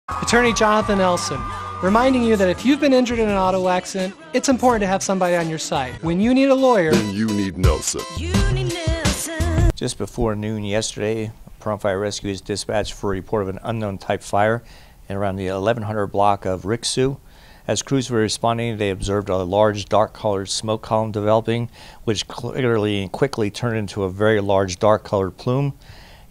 Attorney Jonathan Elson, reminding you that if you've been injured in an auto accident, it's important to have somebody on your side. When you need a lawyer, then you need Nelson. Just before noon yesterday, Pahrump Fire Rescue is dispatched for a report of an unknown type fire in around the 1100 block of Rixu. As crews were responding, they observed a large dark-colored smoke column developing, which clearly and quickly turned into a very large dark-colored plume.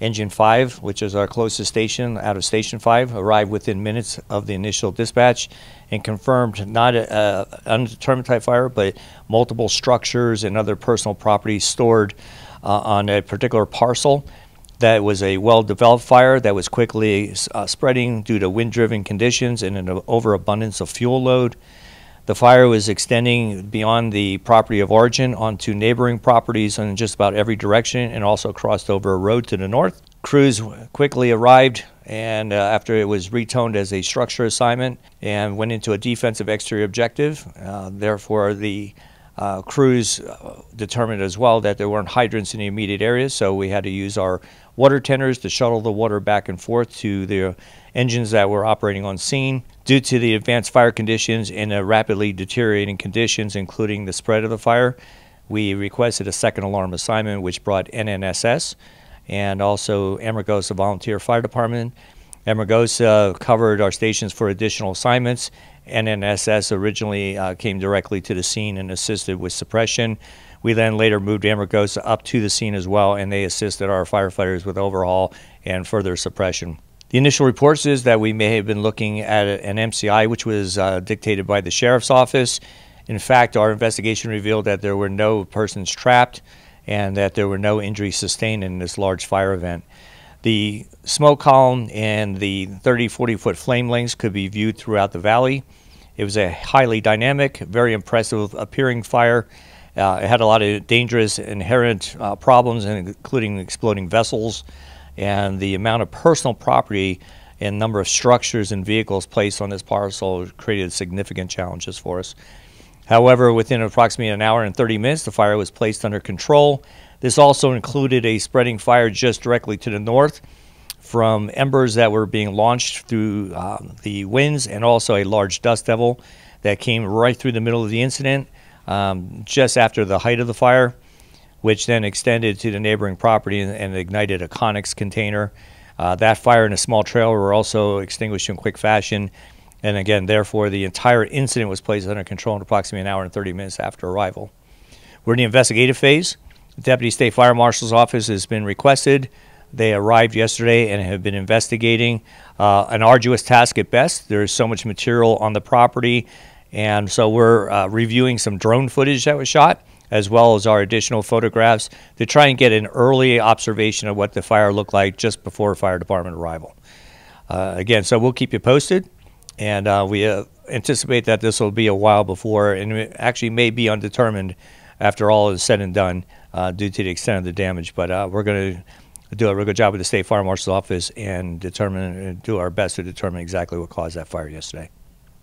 Engine 5, which is our closest station out of Station 5, arrived within minutes of the initial dispatch and confirmed not an undetermined type fire, but multiple structures and other personal properties stored on a particular parcel. That was a well-developed fire that was quickly spreading due to wind-driven conditions and an overabundance of fuel load. The fire was extending beyond the property of origin onto neighboring properties in just about every direction and also crossed over a road to the north. Crews quickly arrived and after it was retoned as a structure assignment and went into a defensive exterior objective. Therefore, the crews determined as well that there weren't hydrants in the immediate area, so we had to use our water tenders to shuttle the water back and forth to the engines that were operating on scene. Due to the advanced fire conditions and the rapidly deteriorating conditions, including the spread of the fire, we requested a second alarm assignment, which brought NNSS and also Engulfs Volunteer Fire Department. Engulfs covered our stations for additional assignments. NNSS originally came directly to the scene and assisted with suppression. We then later moved Engulfs up to the scene as well, and they assisted our firefighters with overhaul and further suppression. The initial reports is that we may have been looking at an MCI, which was dictated by the Sheriff's Office. In fact, our investigation revealed that there were no persons trapped and that there were no injuries sustained in this large fire event. The smoke column and the 30-40 foot flame lengths could be viewed throughout the valley. It was a highly dynamic, very impressive appearing fire. It had a lot of dangerous inherent problems, including exploding vessels, and the amount of personal property and number of structures and vehicles placed on this parcel created significant challenges for us. However, within approximately an hour and 30 minutes, the fire was placed under control. This also included a spreading fire just directly to the north from embers that were being launched through the winds, and also a large dust devil that came right through the middle of the incident just after the height of the fire, which then extended to the neighboring property and ignited a Conex container. That fire and a small trailer were also extinguished in quick fashion. And again, therefore, the entire incident was placed under control in approximately an hour and 30 minutes after arrival. We're in the investigative phase. The Deputy State Fire Marshal's office has been requested. They arrived yesterday and have been investigating. An arduous task at best. There is so much material on the property. And so we're reviewing some drone footage that was shot, as well as our additional photographs, to try and get an early observation of what the fire looked like just before fire department arrival. Again, so we'll keep you posted, and we anticipate that this will be a while before, and it actually may be undetermined after all is said and done due to the extent of the damage. But we're going to do a real good job with the State Fire Marshal's office and do our best to determine exactly what caused that fire yesterday.